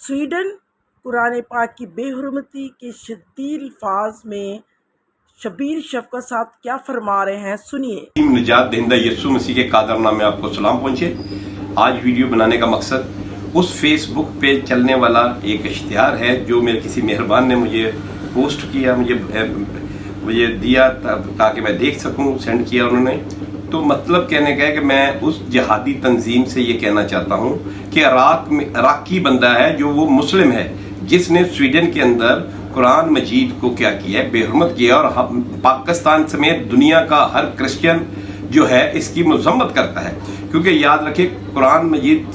Sweden Quran पाक की बेहुरमती के शदीद अल्फाज में शबीर शफकत साहब क्या फरमा रहे हैं, सुनिए। निजात दहिंदा यीशु मसीह के कादर नाम में आपको सलाम पहुंचे। आज वीडियो बनाने का मकसद उस फेसबुक पे चलने वाला एक इश्तिहार है जो मेरे किसी मेहरबान ने मुझे पोस्ट किया, मुझे दिया ताकि मैं देख सकूं, सेंड किया उन्होंने। तो मतलब कहने का है कि मैं उस जिहादी तंजीम से ये कहना चाहता हूँ कि इराकी बंदा है जो वो मुस्लिम है जिसने स्वीडन के अंदर कुरान मजीद को क्या किया है, बेहुरमत किया, और पाकिस्तान समेत दुनिया का हर क्रिश्चियन जो है इसकी मजम्मत करता है। क्योंकि याद रखें, कुरान मजीद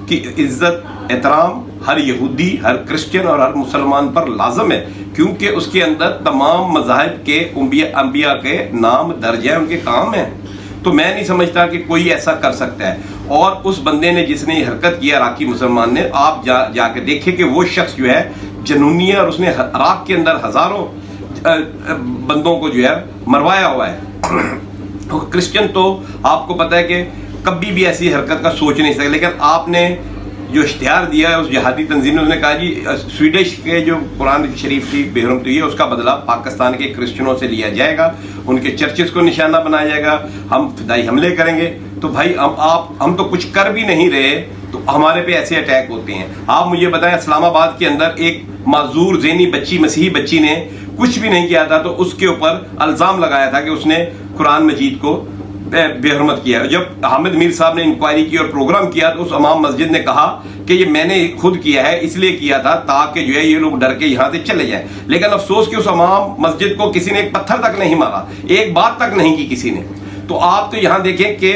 की इज्जत एहतराम हर यहूदी, हर क्रिश्चियन और हर मुसलमान पर लाजम है, क्योंकि उसके अंदर तमाम मज़ाहिब के अंबिया के नाम दर्ज है, उनके काम है। तो मैं नहीं समझता कि कोई ऐसा कर सकता है। और उस बंदे ने जिसने ये हरकत किया, इराकी मुसलमान ने, आप जाके देखें कि वो शख्स जो है जनूनी है और उसने इराक के अंदर हजारों बंदों को जो है मरवाया हुआ है। क्रिश्चियन तो आपको पता है कि कभी भी ऐसी हरकत का सोच नहीं सकते, लेकिन आपने जो इश्तिहार दिया है उस जिहादी तंजीम ने, उसने कहा जी स्वीडिश के जो कुरान शरीफ की बेहुरमती हुई है उसका बदला पाकिस्तान के क्रिश्चियनों से लिया जाएगा, उनके चर्चेस को निशाना बनाया जाएगा, हम फिदाई हमले करेंगे। तो भाई हम तो कुछ कर भी नहीं रहे, तो हमारे पे ऐसे अटैक होते हैं। आप मुझे बताएं, इस्लामाबाद के अंदर एक माजूर ज़ेनी बच्ची, मसीही बच्ची ने कुछ भी नहीं किया था, तो उसके ऊपर इल्ज़ाम लगाया था कि उसने कुरान मजीद को बेहुरमत किया। जब हामिद मीर साहब ने इंक्वायरी की और प्रोग्राम किया तो उस इमाम मस्जिद ने कहा कि ये मैंने खुद किया है, इसलिए किया था ताकि जो है ये लोग डर के यहाँ से चले जाएं। लेकिन अफसोस कि उस इमाम मस्जिद को किसी ने एक पत्थर तक नहीं मारा, एक बात तक नहीं की किसी ने। तो आप तो यहाँ देखें कि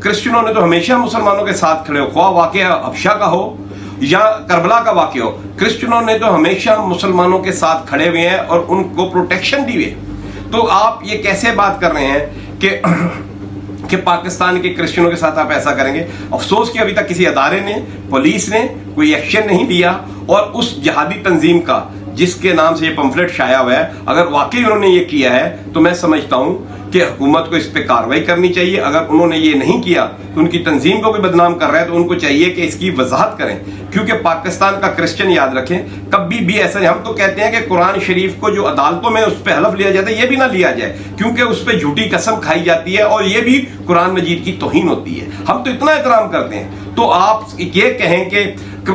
क्रिश्चियनों ने तो हमेशा मुसलमानों के साथ खड़े हो, ख्वाह वाक़या हबशा का हो या करबला का वाक़या हो, क्रिश्चियनों ने तो हमेशा मुसलमानों के साथ खड़े हुए हैं और उनको प्रोटेक्शन दी हुई। तो आप ये कैसे बात कर रहे हैं कि पाकिस्तान के क्रिश्चियनों के साथ आप ऐसा करेंगे? अफसोस कि अभी तक किसी अदारे ने, पुलिस ने कोई एक्शन नहीं लिया। और उस जिहादी तंजीम का जिसके नाम से ये पंफलेट शाया हुआ है, अगर वाकई उन्होंने ये किया है तो मैं समझता हूं कि हुकूमत को इस पे कार्रवाई करनी चाहिए। अगर उन्होंने ये नहीं किया तो उनकी तंजीम को भी बदनाम कर रहा है, तो उनको चाहिए कि इसकी वजाहत करें। क्योंकि पाकिस्तान का क्रिश्चियन, याद रखें, कभी भी ऐसा नहीं। हम तो कहते हैं कि कुरान शरीफ को जो अदालतों में उस पर हलफ लिया जाता है, ये भी ना लिया जाए, क्योंकि उस पर झूठी कसम खाई जाती है और ये भी कुरान मजीद की तौहीन होती है। हम तो इतना एहतराम करते हैं। तो आप ये कहें कि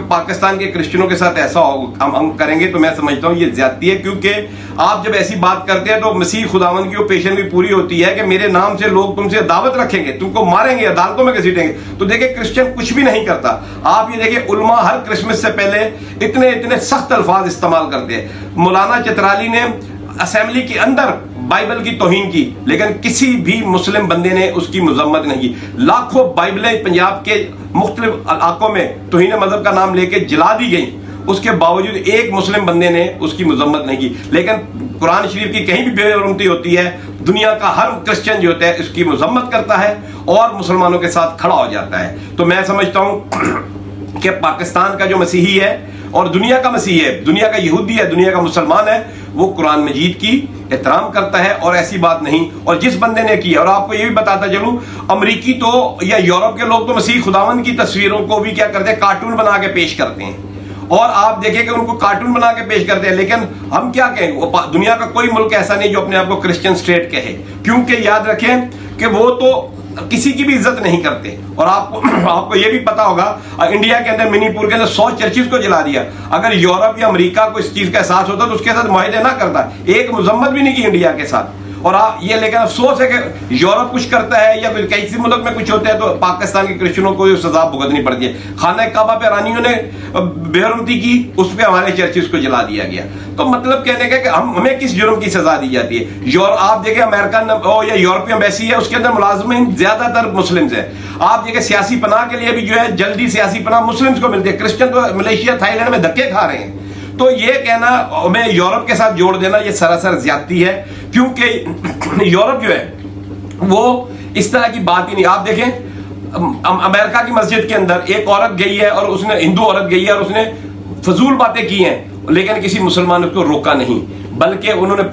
पाकिस्तान के क्रिश्चियनों के साथ ऐसा हम करेंगे, तो मैं समझता हूँ ये ज्यादती है। क्योंकि आप जब ऐसी बात करते हैं तो मसीह खुदावन की पेशन भी पूरी होती है कि मेरे नाम से लोग तुमसे दावत रखेंगे, तुमको मारेंगे, अदालतों में घसीटेंगे। तो देखिए, क्रिश्चियन कुछ भी नहीं करता। आप ये देखिए, उलमा हर क्रिसमस से पहले इतने सख्त अल्फाज इस्तेमाल करते हैं। मौलाना चतराली ने असेंबली के अंदर बाइबल की तौहीन की, लेकिन किसी भी मुस्लिम बंदे ने उसकी मजम्मत नहीं की। लाखों बाइबलें पंजाब के मुख्तलिफ इलाकों में तौहीन मजहब का नाम लेके जला दी गई, उसके बावजूद एक मुस्लिम बंदे ने उसकी मजम्मत नहीं की। लेकिन कुरान शरीफ की कहीं भी बेहुरमती होती है, दुनिया का हर क्रिश्चियन जो होता है इसकी मजम्मत करता है और मुसलमानों के साथ खड़ा हो जाता है। तो मैं समझता हूं कि पाकिस्तान का जो मसीही है और दुनिया का मसीही है, दुनिया का यहूदी है, दुनिया का मुसलमान है, वो कुरान मजीद की एहतराम करता है और ऐसी बात नहीं। और जिस बंदे ने की, और आपको ये भी बताता चलूं, अमरीकी तो या यूरोप के लोग तो मसीह खुदावन की तस्वीरों को भी क्या करते हैं, कार्टून बना के पेश करते हैं। और आप देखें कि उनको कार्टून बना के पेश करते हैं। लेकिन हम क्या कहें, दुनिया का कोई मुल्क ऐसा नहीं जो अपने आप को क्रिश्चियन स्टेट कहे, क्योंकि याद रखें कि वो तो किसी की भी इज्जत नहीं करते। और आपको ये भी पता होगा, इंडिया के अंदर, मणिपुर के अंदर 100 चर्चिज को जला दिया। अगर यूरोप या अमेरिका को इस चीज का एहसास होता तो उसके साथ मुआहदे ना करता, एक मजम्मत भी नहीं की इंडिया के साथ। और ये लेकिन अफसोस है कि यूरोप कुछ करता है या किसी मुल्क में कुछ होता है तो पाकिस्तान के क्रिश्चियनों को सजा भुगतनी पड़ती है। खाना काबा पे ईरानियों ने बेहुरमती की, उस पर हमारे चर्चिज को जला दिया गया। तो मतलब कहने का कि हमें किस जुर्म की सजा दी जाती है। आप देखें, अमेरिकन या यूरोपियन एम्बेसी है, उसके अंदर मुलाजिमीन ज्यादातर मुस्लिम्स है। आप देखें, सियासी पनाह के लिए भी जो है जल्दी सियासी पनाह मुस्लिम्स को मिलती है। क्रिश्चियन तो मलेशिया, थाईलैंड में धक्के खा रहे हैं। तो ये कहना, हमें यूरोप के साथ जोड़ देना, ये सरासर ज्यादती है। क्योंकि यूरोप जो है वो इस तरह की बात ही नहीं। आप देखें, अमेरिका की मस्जिद के अंदर एक औरत गई है और उसने, हिंदू औरत गई है और उसने फजूल बातें की हैं, लेकिन किसी मुसलमान ने उसको रोका नहीं, बल्कि उन्होंने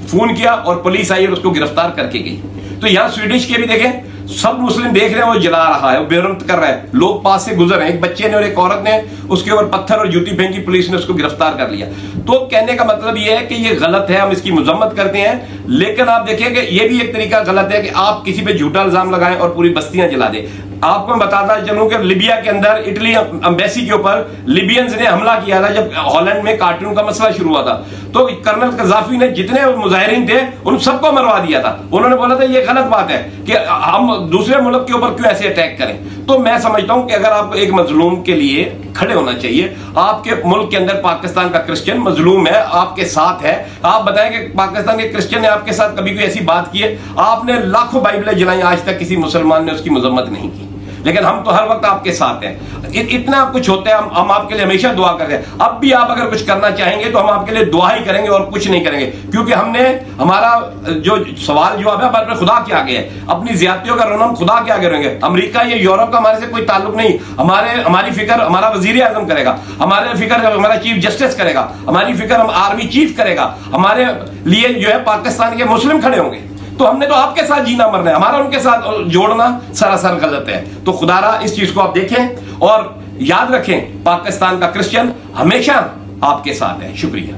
फोन किया और पुलिस आई और उसको गिरफ्तार करके गई। तो यहाँ स्वीडिश के भी देखें, सब मुस्लिम देख रहे हैं, वो जला रहा है, वो बेरहमत कर रहा है, लोग पास से गुजर रहे हैं, एक बच्चे ने और एक औरत ने उसके ऊपर पत्थर और जूती फेंकी, पुलिस ने उसको गिरफ्तार कर लिया। तो कहने का मतलब ये है कि ये गलत है, हम इसकी मजम्मत करते हैं, लेकिन आप देखिए कि ये भी एक तरीका गलत है कि आप किसी पे झूठा इल्जाम लगाएं और पूरी बस्तियां जला दें। आपको मैं बताता चलूं कि लिबिया के अंदर इटली एम्बेसी के ऊपर लिबियंस ने हमला किया था जब हॉलैंड में कार्टून का मसला शुरू हुआ था। तो कर्नल कज़ाफी ने जितने मुजाहिरीन थे उन सबको मरवा दिया था। उन्होंने बोला था ये गलत बात है कि हम दूसरे मुल्क के ऊपर क्यों ऐसे अटैक करें। तो मैं समझता हूं कि अगर आपको एक मजलूम के लिए खड़े होना चाहिए, आपके मुल्क के अंदर पाकिस्तान का क्रिश्चियन मजलूम है, आपके साथ है, आप बताएं कि पाकिस्तान के क्रिश्चियन ने आपके साथ कभी कोई ऐसी बात की है? आपने लाखों बाइबलें जलाई, आज तक किसी मुसलमान ने उसकी मजम्मत नहीं की, लेकिन हम तो हर वक्त आपके साथ हैं। इतना कुछ होता है, हम आपके लिए हमेशा दुआ करते हैं। अब भी आप अगर कुछ करना चाहेंगे तो हम आपके लिए दुआ ही करेंगे और कुछ नहीं करेंगे, क्योंकि हमने हमारा जो सवाल जवाब है हमारे खुदा के आगे है। अपनी ज्यादतियों का रोना हम खुदा के आगे रहेंगे। अमेरिका या यूरोप का हमारे से कोई ताल्लुक नहीं। हमारी फिक्र हमारा वजीर आजम करेगा, हमारे फिक्र हमारा चीफ जस्टिस करेगा, हमारी फिक्र हम आर्मी चीफ करेगा, हमारे लिए जो है पाकिस्तान के मुस्लिम खड़े होंगे। तो हमने तो आपके साथ जीना मरना है, हमारा उनके साथ जोड़ना सरासर गलत है। तो खुदारा इस चीज को आप देखें और याद रखें, पाकिस्तान का क्रिश्चियन हमेशा आपके साथ है। शुक्रिया।